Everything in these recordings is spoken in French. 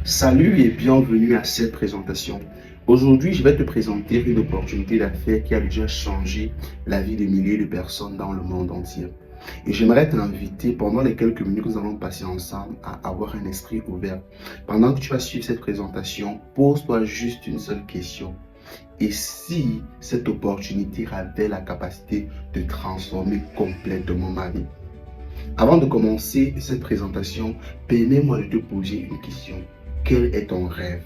Salut et bienvenue à cette présentation. Aujourd'hui, je vais te présenter une opportunité d'affaires qui a déjà changé la vie de milliers de personnes dans le monde entier. Et j'aimerais t'inviter pendant les quelques minutes que nous allons passer ensemble à avoir un esprit ouvert. Pendant que tu vas suivre cette présentation, pose-toi juste une seule question. Et si cette opportunité avait la capacité de transformer complètement ma vie? Avant de commencer cette présentation, permets-moi de te poser une question. Quel est ton rêve?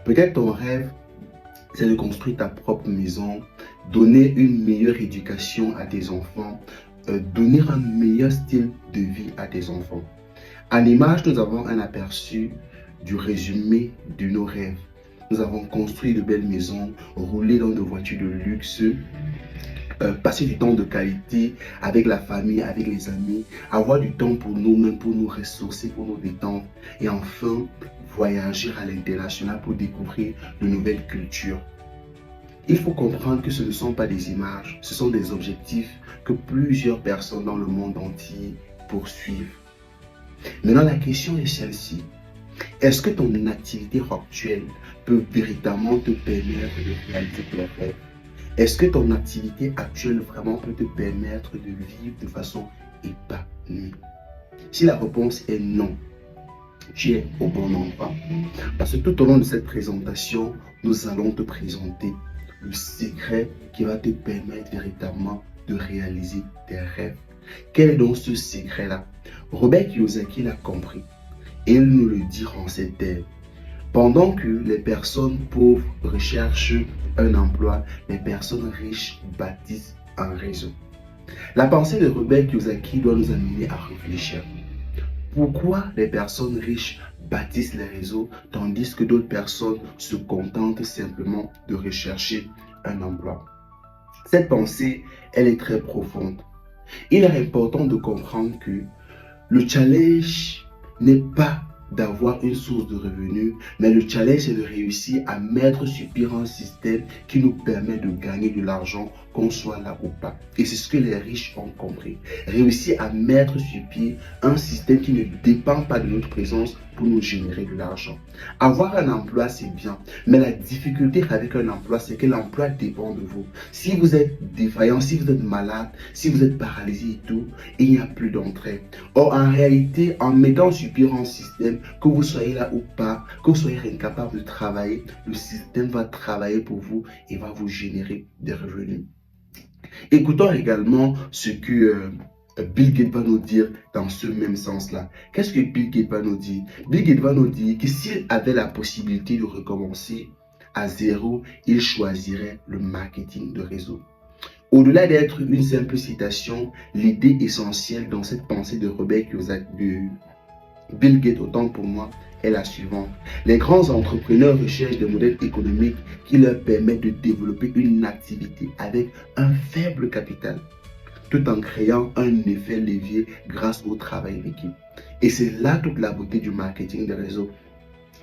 Peut-être ton rêve, c'est de construire ta propre maison, donner une meilleure éducation à tes enfants, donner un meilleur style de vie à tes enfants. À l'image, nous avons un aperçu du résumé de nos rêves. Nous avons construit de belles maisons, roulé dans de voitures de luxe, passer du temps de qualité avec la famille, avec les amis, avoir du temps pour nous-mêmes, pour nous ressourcer, pour nous détendre et enfin voyager à l'international pour découvrir de nouvelles cultures. Il faut comprendre que ce ne sont pas des images, ce sont des objectifs que plusieurs personnes dans le monde entier poursuivent. Maintenant, la question est celle-ci. Est-ce que ton activité actuelle peut véritablement te permettre de réaliser tes rêves? Est-ce que ton activité actuelle vraiment peut te permettre de vivre de façon épanouie? Si la réponse est non, tu es au bon endroit. Parce que tout au long de cette présentation, nous allons te présenter le secret qui va te permettre véritablement de réaliser tes rêves. Quel est donc ce secret-là? Robert Kiyosaki l'a compris et il nous le dit en ces termes. Pendant que les personnes pauvres recherchent un emploi, les personnes riches bâtissent un réseau. La pensée de Robert Kiyosaki doit nous amener à réfléchir. Pourquoi les personnes riches bâtissent les réseaux tandis que d'autres personnes se contentent simplement de rechercher un emploi? Cette pensée, elle est très profonde. Il est important de comprendre que le challenge n'est pas d'avoir une source de revenus, mais le challenge c'est de réussir à mettre sur pied un système qui nous permet de gagner de l'argent, qu'on soit là ou pas. Et c'est ce que les riches ont compris. Réussir à mettre sur pied un système qui ne dépend pas de notre présence pour nous générer de l'argent. Avoir un emploi, c'est bien, mais la difficulté avec un emploi, c'est que l'emploi dépend de vous. Si vous êtes défaillant, si vous êtes malade, si vous êtes paralysé et tout, il n'y a plus d'entrée. Or, en réalité, en mettant sur pied un système, que vous soyez là ou pas, que vous soyez incapable de travailler, le système va travailler pour vous et va vous générer des revenus. Écoutons également ce que Bill Gates va nous dire dans ce même sens-là. Qu'est-ce que Bill Gates va nous dire? Bill Gates va nous dire que s'il avait la possibilité de recommencer à zéro, il choisirait le marketing de réseau. Au-delà d'être une simple citation, l'idée essentielle dans cette pensée de Robert Kiyosaki, de Bill Gates, autant pour moi, est la suivante. Les grands entrepreneurs recherchent des modèles économiques qui leur permettent de développer une activité avec un faible capital, tout en créant un effet levier grâce au travail d'équipe. Et c'est là toute la beauté du marketing de réseau.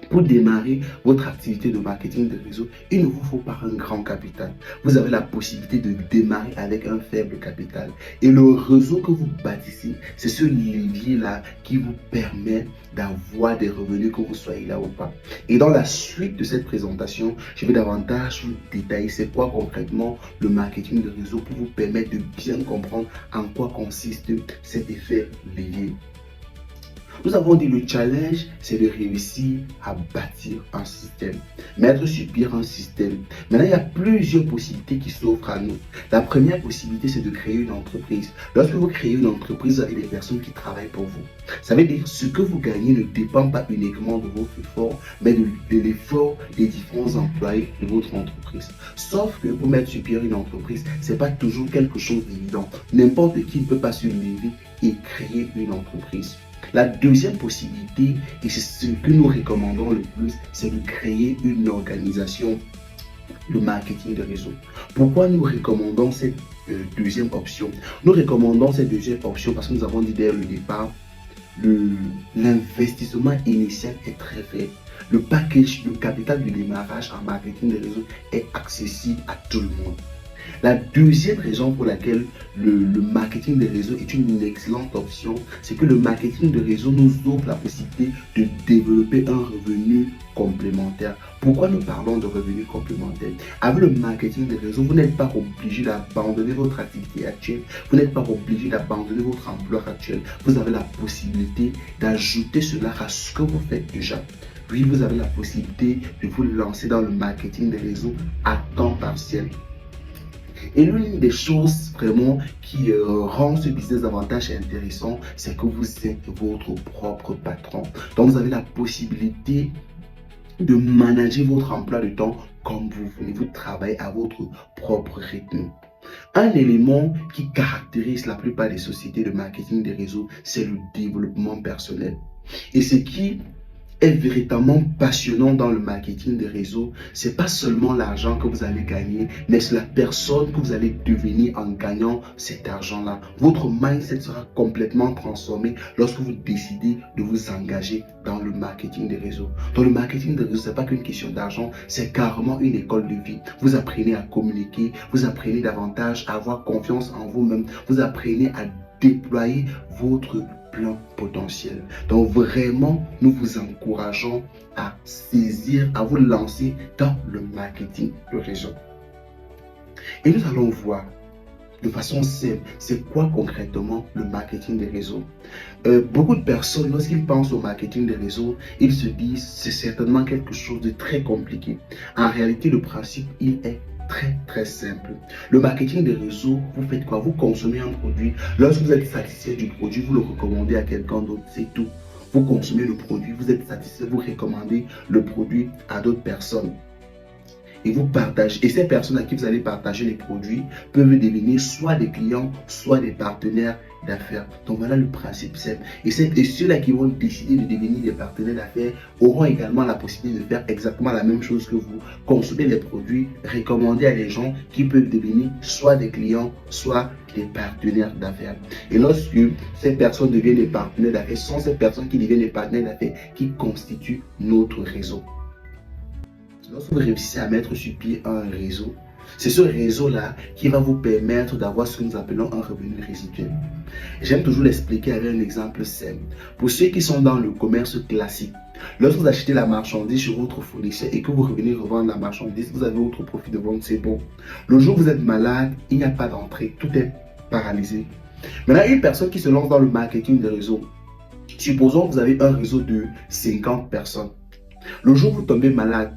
Pour démarrer votre activité de marketing de réseau, il ne vous faut pas un grand capital. Vous avez la possibilité de démarrer avec un faible capital. Et le réseau que vous bâtissez, c'est ce levier-là qui vous permet d'avoir des revenus que vous soyez là ou pas. Et dans la suite de cette présentation, je vais davantage vous détailler c'est quoi concrètement le marketing de réseau pour vous permettre de bien comprendre en quoi consiste cet effet levier. Nous avons dit le challenge, c'est de réussir à bâtir un système, mettre sur pied un système. Maintenant, il y a plusieurs possibilités qui s'offrent à nous. La première possibilité, c'est de créer une entreprise. Lorsque vous créez une entreprise, vous avez des personnes qui travaillent pour vous. Ça veut dire que ce que vous gagnez ne dépend pas uniquement de votre effort, mais de l'effort des différents employés de votre entreprise. Sauf que pour mettre sur pied une entreprise, ce n'est pas toujours quelque chose d'évident. N'importe qui ne peut pas se lever et créer une entreprise. La deuxième possibilité, et c'est ce que nous recommandons le plus, c'est de créer une organisation de marketing de réseau. Pourquoi nous recommandons cette deuxième option? Nous recommandons cette deuxième option parce que nous avons dit dès le départ, l'investissement initial est très faible. Le package, le capital de démarrage en marketing de réseau est accessible à tout le monde. La deuxième raison pour laquelle le marketing de réseau est une excellente option, c'est que le marketing de réseau nous offre la possibilité de développer un revenu complémentaire. Pourquoi nous parlons de revenus complémentaires? Avec le marketing de réseau, vous n'êtes pas obligé d'abandonner votre activité actuelle, vous n'êtes pas obligé d'abandonner votre emploi actuel. Vous avez la possibilité d'ajouter cela à ce que vous faites déjà. Puis vous avez la possibilité de vous lancer dans le marketing de réseau à temps partiel. Et l'une des choses vraiment qui rend ce business davantage intéressant, c'est que vous êtes votre propre patron. Donc vous avez la possibilité de manager votre emploi de temps comme vous voulez. Vous travaillez à votre propre rythme. Un élément qui caractérise la plupart des sociétés de marketing des réseaux, c'est le développement personnel. Et ce qui est véritablement passionnant dans le marketing des réseaux, c'est pas seulement l'argent que vous allez gagner, mais c'est la personne que vous allez devenir en gagnant cet argent-là. Votre mindset sera complètement transformé lorsque vous décidez de vous engager dans le marketing des réseaux. Dans le marketing des réseaux, c'est pas qu'une question d'argent, c'est carrément une école de vie. Vous apprenez à communiquer, vous apprenez davantage à avoir confiance en vous-même, vous apprenez à déployer votre plein potentiel. Donc vraiment, nous vous encourageons à saisir, à vous lancer dans le marketing de réseau. Et nous allons voir de façon simple, c'est quoi concrètement le marketing des réseaux. Beaucoup de personnes, lorsqu'ils pensent au marketing des réseaux, ils se disent c'est certainement quelque chose de très compliqué. En réalité, le principe, il est très simple. Le marketing des réseaux, vous faites quoi? Vous consommez un produit. Lorsque vous êtes satisfait du produit, vous le recommandez à quelqu'un d'autre, c'est tout. Vous consommez le produit, vous êtes satisfait, vous recommandez le produit à d'autres personnes. Et vous partagez. Et ces personnes à qui vous allez partager les produits peuvent devenir soit des clients, soit des partenaires d'affaires. Donc voilà le principe simple. Et ceux-là qui vont décider de devenir des partenaires d'affaires auront également la possibilité de faire exactement la même chose que vous. Consommer les produits, recommander à des gens qui peuvent devenir soit des clients, soit des partenaires d'affaires. Et lorsque ces personnes deviennent des partenaires d'affaires, ce sont ces personnes qui deviennent des partenaires d'affaires qui constituent notre réseau. Lorsque vous réussissez à mettre sur pied un réseau, c'est ce réseau-là qui va vous permettre d'avoir ce que nous appelons un revenu résiduel. J'aime toujours l'expliquer avec un exemple simple. Pour ceux qui sont dans le commerce classique, lorsque vous achetez la marchandise chez votre fournisseur et que vous revenez revendre la marchandise, vous avez votre profit de vente, c'est bon. Le jour où vous êtes malade, il n'y a pas d'entrée, tout est paralysé. Maintenant, une personne qui se lance dans le marketing de réseau, supposons que vous avez un réseau de 50 personnes. Le jour où vous tombez malade,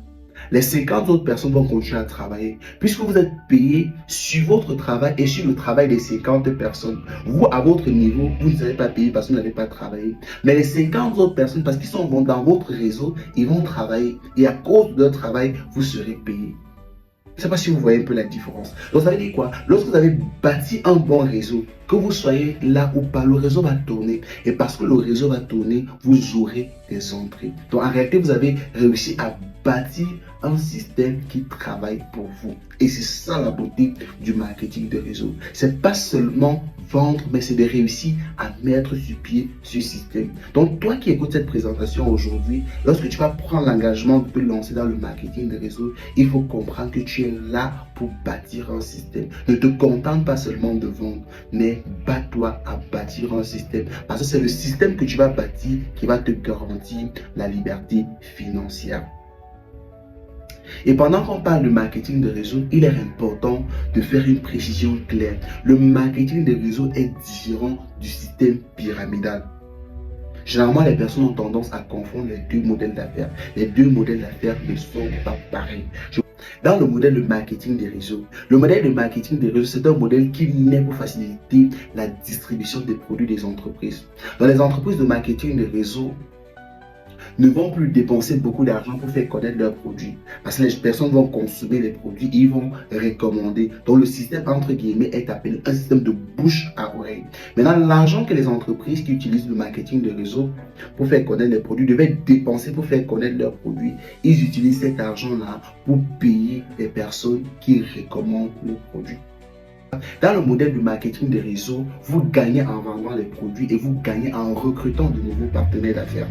les 50 autres personnes vont continuer à travailler. Puisque vous êtes payé sur votre travail et sur le travail des 50 personnes. Vous, à votre niveau, vous ne serez pas payé parce que vous n'avez pas travaillé. Mais les 50 autres personnes, parce qu'ils sont dans votre réseau, ils vont travailler. Et à cause de leur travail, vous serez payé. Je ne sais pas si vous voyez un peu la différence. Donc ça veut dire quoi? Lorsque vous avez bâti un bon réseau, que vous soyez là ou pas, le réseau va tourner. Et parce que le réseau va tourner, vous aurez des entrées. Donc en réalité, vous avez réussi à bâtir un système qui travaille pour vous. Et c'est ça la beauté du marketing de réseau. C'est pas seulement vendre, mais c'est de réussir à mettre sur pied ce système. Donc toi qui écoutes cette présentation aujourd'hui, lorsque tu vas prendre l'engagement de te lancer dans le marketing de réseau, il faut comprendre que tu es là pour bâtir un système. Ne te contente pas seulement de vendre, mais bats-toi à bâtir un système. Parce que c'est le système que tu vas bâtir qui va te garantir la liberté financière. Et pendant qu'on parle de marketing de réseau, il est important de faire une précision claire. Le marketing de réseau est différent du système pyramidal. Généralement, les personnes ont tendance à confondre les deux modèles d'affaires. Les deux modèles d'affaires ne sont pas pareils. Dans le modèle de marketing des réseaux, le modèle de marketing des réseaux, c'est un modèle qui naît pour faciliter la distribution des produits des entreprises. Dans les entreprises de marketing des réseaux, ne vont plus dépenser beaucoup d'argent pour faire connaître leurs produits. Parce que les personnes vont consommer les produits, ils vont recommander. Donc le système entre guillemets est appelé un système de bouche à oreille. Maintenant, l'argent que les entreprises qui utilisent le marketing de réseau pour faire connaître les produits devaient dépenser pour faire connaître leurs produits, ils utilisent cet argent-là pour payer les personnes qui recommandent le produit. Dans le modèle du marketing des réseaux, vous gagnez en vendant les produits et vous gagnez en recrutant de nouveaux partenaires d'affaires.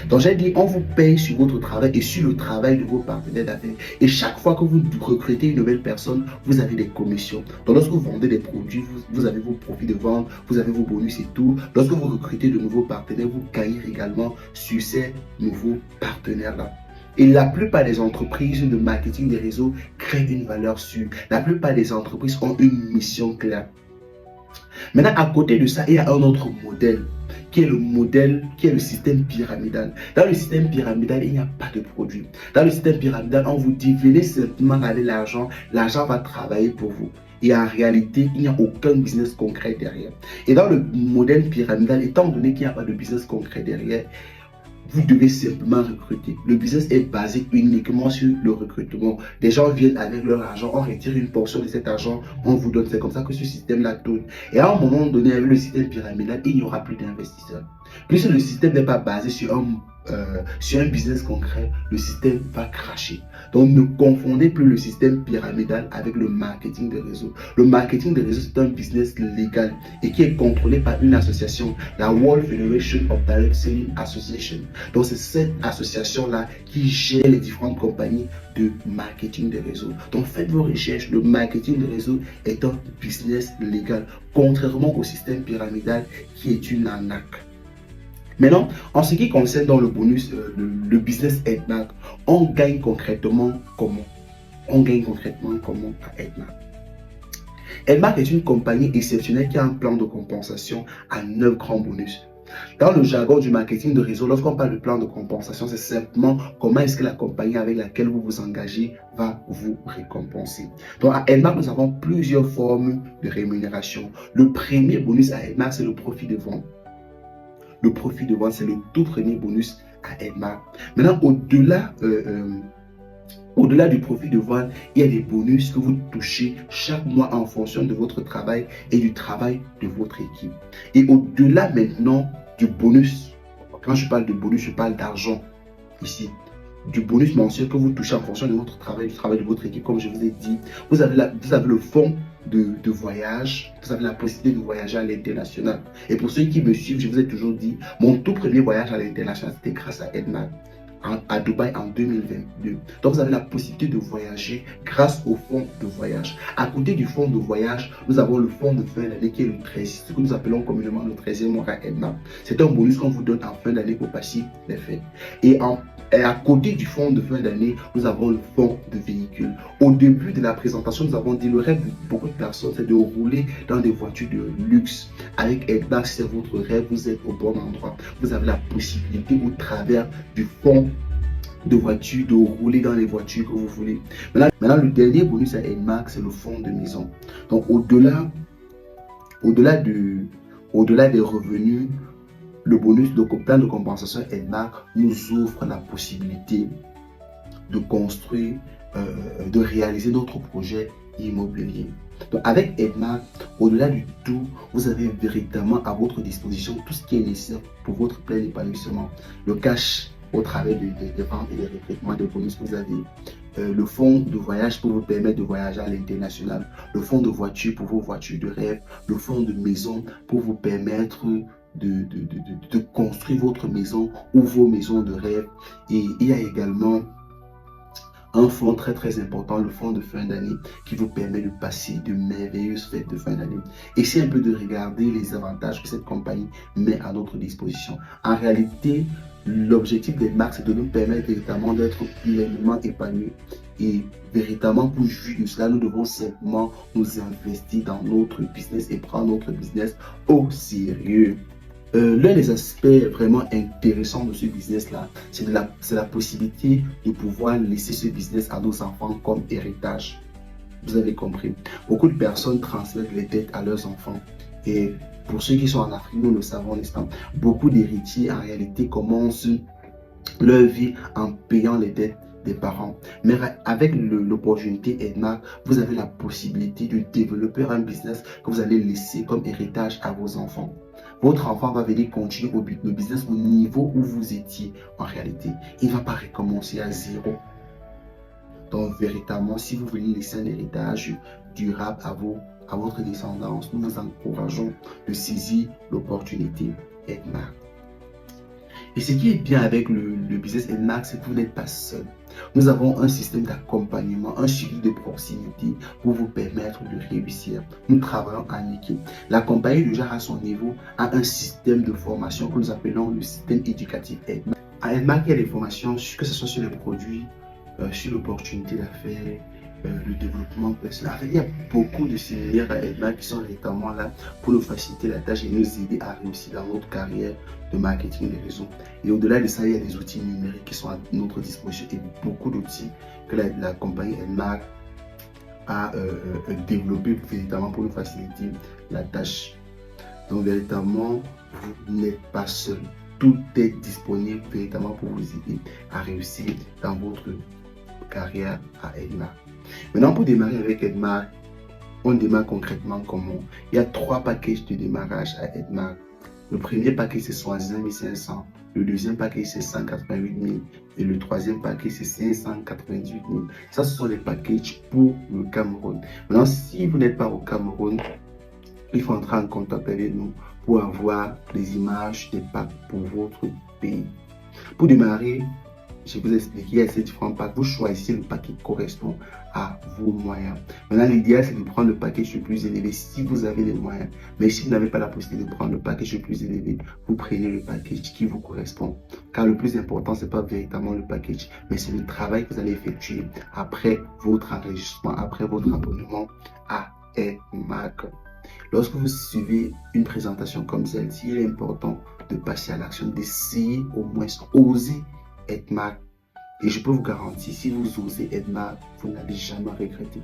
Donc j'ai dit, on vous paye sur votre travail et sur le travail de vos partenaires d'affaires. Et chaque fois que vous recrutez une nouvelle personne, vous avez des commissions. Donc lorsque vous vendez des produits, vous avez vos profits de vente, vous avez vos bonus et tout. Lorsque vous recrutez de nouveaux partenaires, vous gagnez également sur ces nouveaux partenaires-là. Et la plupart des entreprises de marketing des réseaux créent une valeur sûre. La plupart des entreprises ont une mission claire. Maintenant, à côté de ça, il y a un autre modèle qui est le système pyramidal. Dans le système pyramidal, il n'y a pas de produit. Dans le système pyramidal, on vous dit, venez simplement gagner l'argent, l'argent va travailler pour vous. Et en réalité, il n'y a aucun business concret derrière. Et dans le modèle pyramidal, étant donné qu'il n'y a pas de business concret derrière, vous devez simplement recruter. Le business est basé uniquement sur le recrutement. Des gens viennent avec leur argent, on retire une portion de cet argent, on vous donne. C'est comme ça que ce système-là tourne. Et à un moment donné, avec le système pyramidal, il n'y aura plus d'investisseurs. Puisque le système n'est pas basé sur un business concret, le système va cracher. Donc ne confondez plus le système pyramidal avec le marketing de réseau. Le marketing de réseau, c'est un business légal et qui est contrôlé par une association, la World Federation of Direct Selling Association. Donc c'est cette association-là qui gère les différentes compagnies de marketing de réseau. Donc faites vos recherches, le marketing de réseau est un business légal, contrairement au système pyramidal qui est une arnaque. Maintenant, en ce qui concerne dans le bonus, le business Edmark, on gagne concrètement comment? On gagne concrètement comment à Edmark? Edmark est une compagnie exceptionnelle qui a un plan de compensation à 9 grands bonus. Dans le jargon du marketing de réseau, lorsqu'on parle de plan de compensation, c'est simplement comment est-ce que la compagnie avec laquelle vous vous engagez va vous récompenser. Donc à Edmark, nous avons plusieurs formes de rémunération. Le premier bonus à Edmark, c'est le profit de vente. Le profit de vente, c'est le tout premier bonus à Edmark. Maintenant, au-delà du profit de vente, il y a des bonus que vous touchez chaque mois en fonction de votre travail et du travail de votre équipe. Et au-delà maintenant du bonus, quand je parle de bonus, je parle d'argent ici. Du bonus mensuel que vous touchez en fonction de votre travail, du travail de votre équipe, comme je vous ai dit. Vous avez le fonds de voyage, vous avez la possibilité de voyager à l'international. Et pour ceux qui me suivent, je vous ai toujours dit, mon tout premier voyage à l'international, c'était grâce à Edmark à Dubaï en 2022. Donc vous avez la possibilité de voyager grâce au fonds de voyage. À côté du fonds de voyage, nous avons le fonds de fin d'année qui est le 13, ce que nous appelons communément le 13e mois à Edmark. C'est un bonus qu'on vous donne en fin d'année pour passer les fêtes. Et à côté du fonds de fin d'année, nous avons le fonds de véhicule. Au début de la présentation, nous avons dit le rêve de beaucoup de personnes, c'est de rouler dans des voitures de luxe. Avec Edmark, c'est votre rêve, vous êtes au bon endroit. Vous avez la possibilité au travers du fonds de voitures, de rouler dans les voitures que vous voulez. Maintenant le dernier bonus à Edmark, c'est le fonds de maison. Donc au-delà des revenus, le bonus de plan de compensation Edmark nous offre la possibilité de construire, de réaliser notre projet immobilier. Donc avec Edmark, au-delà du tout, vous avez véritablement à votre disposition tout ce qui est nécessaire pour votre plein épanouissement. Le cash au travers des ventes et des recrutements de bonus que vous avez. Le fonds de voyage pour vous permettre de voyager à l'international. Le fonds de voiture pour vos voitures de rêve. Le fonds de maison pour vous permettre de construire votre maison ou vos maisons de rêve. Et il y a également un fonds très très important, le fonds de fin d'année, qui vous permet de passer de merveilleuses fêtes de fin d'année. Essayez un peu de regarder les avantages que cette compagnie met à notre disposition. En réalité, l'objectif d'Edmark, c'est de nous permettre véritablement d'être pleinement épanouis. Et véritablement, pour jouir de cela, nous devons simplement nous investir dans notre business et prendre notre business au sérieux. L'un des aspects vraiment intéressants de ce business-là, c'est la possibilité de pouvoir laisser ce business à nos enfants comme héritage. Vous avez compris. Beaucoup de personnes transmettent les dettes à leurs enfants. Et pour ceux qui sont en Afrique, nous le savons, n'est-ce pas? Beaucoup d'héritiers, en réalité, commencent leur vie en payant les dettes des parents. Mais avec l'opportunité Edmark, vous avez la possibilité de développer un business que vous allez laisser comme héritage à vos enfants. Votre enfant va venir continuer le business au niveau où vous étiez en réalité. Il ne va pas recommencer à zéro. Donc véritablement, si vous voulez laisser un héritage durable à votre descendance, nous vous encourageons de saisir l'opportunité Edmark. Et ce qui est bien avec le business Edmark, c'est que vous n'êtes pas seul. Nous avons un système d'accompagnement, un suivi de proximité pour vous permettre de réussir. Nous travaillons en équipe. La compagnie déjà à son niveau a un système de formation que nous appelons le système éducatif Edmark. À Edmark, il y a des formations, que ce soit sur les produits, sur l'opportunité d'affaires, le développement personnel. En fait, il y a beaucoup de séminaires à Edmark qui sont véritablement là pour nous faciliter la tâche et nous aider à réussir dans notre carrière de marketing des réseaux. Et au-delà de ça, il y a des outils numériques qui sont à notre disposition et beaucoup d'outils que la compagnie Edmark a développé véritablement pour nous faciliter la tâche. Donc véritablement, vous n'êtes pas seul. Tout est disponible véritablement pour vous aider à réussir dans votre carrière à Edmark. Maintenant, pour démarrer avec Edmark, on démarre concrètement comment? Il y a 3 packages de démarrage à Edmark. Le premier package, c'est 61 500. Le deuxième package, c'est 188 000. Et le troisième package, c'est 598 000. Ça, ce sont les packages pour le Cameroun. Maintenant, si vous n'êtes pas au Cameroun, il faut entrer en contact avec nous pour avoir des images des packs pour votre pays. Pour démarrer, je vais vous expliquer, il y a ces différents packs. Vous choisissez le pack qui correspond à vos moyens. Maintenant, l'idéal, c'est de prendre le package le plus élevé si vous avez les moyens. Mais si vous n'avez pas la possibilité de prendre le package le plus élevé, vous prenez le package qui vous correspond. Car le plus important, ce n'est pas véritablement le package, mais c'est le travail que vous allez effectuer après votre enregistrement, après votre abonnement à Edmark. Lorsque vous suivez une présentation comme celle-ci, il est important de passer à l'action, d'essayer au moins, oser Edmark. Et je peux vous garantir, si vous osez Edmark, vous n'allez jamais regretter.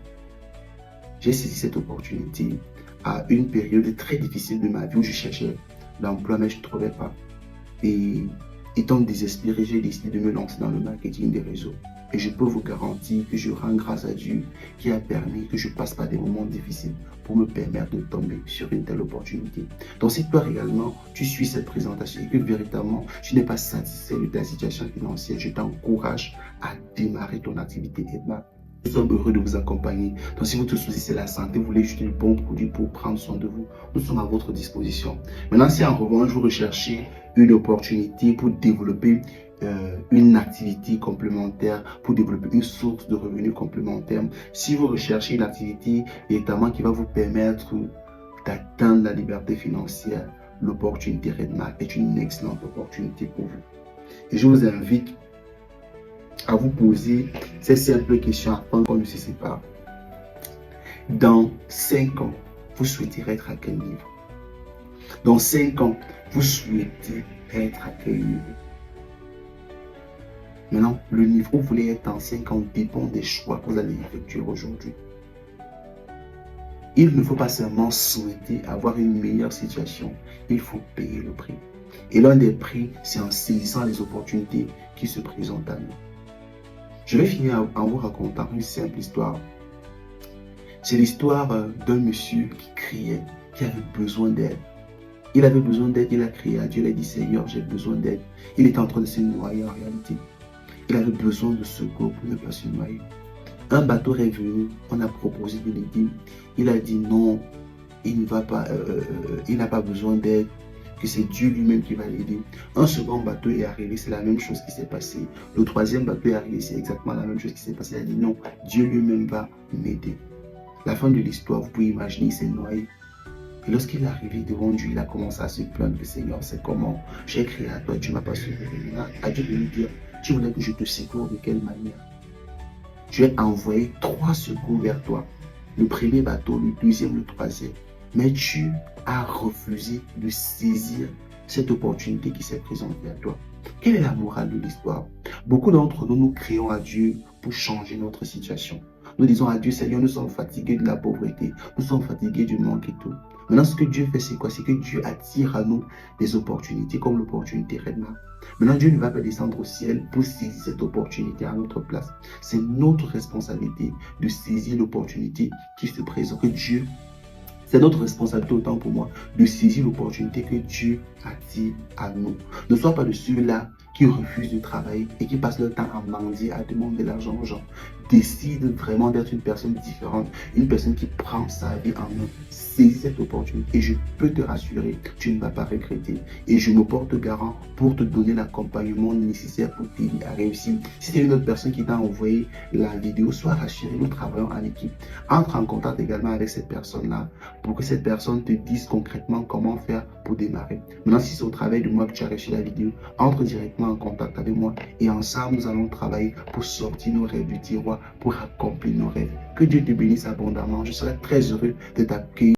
J'ai saisi cette opportunité à une période très difficile de ma vie où je cherchais l'emploi, mais je ne trouvais pas. Et étant désespéré, j'ai décidé de me lancer dans le marketing des réseaux. Et je peux vous garantir que je rends grâce à Dieu qui a permis que je passe par des moments difficiles pour me permettre de tomber sur une telle opportunité. Donc si toi également, tu suis cette présentation et que véritablement, tu n'es pas satisfait de ta situation financière, je t'encourage à démarrer ton activité Edmark. Nous sommes heureux de vous accompagner. Donc si votre souci c'est la santé, vous voulez juste un bon produit pour prendre soin de vous, nous sommes à votre disposition. Maintenant, si en revanche vous recherchez une opportunité pour développer une activité complémentaire, pour développer une source de revenus complémentaire, si vous recherchez une activité notamment qui va vous permettre d'atteindre la liberté financière, l'opportunité Edmark est une excellente opportunité pour vous. Et je vous invite à vous poser ces simples questions avant qu'on ne se sépare. Dans 5 ans, vous souhaitez être à quel niveau? Dans 5 ans, vous souhaitez être à quel niveau? Maintenant, le niveau où vous voulez être dans 5 ans dépend des choix que vous allez effectuer aujourd'hui. Il ne faut pas seulement souhaiter avoir une meilleure situation, il faut payer le prix. Et l'un des prix, c'est en saisissant les opportunités qui se présentent à nous. Je vais finir en vous racontant une simple histoire. C'est l'histoire d'un monsieur qui criait, qui avait besoin d'aide. Il avait besoin d'aide, il a crié à Dieu, il a dit Seigneur, j'ai besoin d'aide. Il était en train de se noyer en réalité. Il avait besoin de secours pour ne pas se noyer. Un bateau est venu, on a proposé de l'aider. Il a dit non, il ne va pas, il n'a pas besoin d'aide, que c'est Dieu lui-même qui va l'aider. Un second bateau est arrivé, c'est la même chose qui s'est passée. Le troisième bateau est arrivé, c'est exactement la même chose qui s'est passée. Il a dit non, Dieu lui-même va m'aider. La fin de l'histoire, vous pouvez imaginer, il s'est noyé. Et lorsqu'il est arrivé devant Dieu, il a commencé à se plaindre. Le Seigneur, c'est comment? J'ai crié à toi, tu ne m'as pas sauvé. À Dieu de lui dire, tu voulais que je te secours de quelle manière? Tu as envoyé 3 secours vers toi. Le premier bateau, le deuxième, le troisième. Mais tu as refusé de saisir cette opportunité qui s'est présentée à toi. Quelle est la morale de l'histoire? Beaucoup d'entre nous, nous crions à Dieu pour changer notre situation. Nous disons à Dieu, Seigneur, nous sommes fatigués de la pauvreté, nous sommes fatigués du manque et tout. Maintenant, ce que Dieu fait, c'est quoi? C'est que Dieu attire à nous des opportunités comme l'opportunité Edmark. Maintenant, Dieu ne va pas descendre au ciel pour saisir cette opportunité à notre place. C'est notre responsabilité de saisir l'opportunité qui se présente. C'est notre responsabilité autant pour moi de saisir l'opportunité que Dieu attire à nous. Ne sois pas de ceux-là qui refusent de travailler et qui passent leur temps à mendier, à demander de l'argent aux gens. Décide vraiment d'être une personne différente, une personne qui prend sa vie en main. saisis cette opportunité et je peux te rassurer, tu ne vas pas regretter. Et je me porte garant pour te donner l'accompagnement nécessaire pour t'aider à réussir. Si c'est une autre personne qui t'a envoyé la vidéo, sois rassuré, nous travaillons en équipe. Entre en contact également avec cette personne-là pour que cette personne te dise concrètement comment faire pour démarrer. Maintenant, si c'est au travail de moi que tu as reçu la vidéo, entre directement en contact avec moi et ensemble, nous allons travailler pour sortir nos rêves du tiroir, pour accomplir nos rêves. Que Dieu te bénisse abondamment. Je serai très heureux de t'accueillir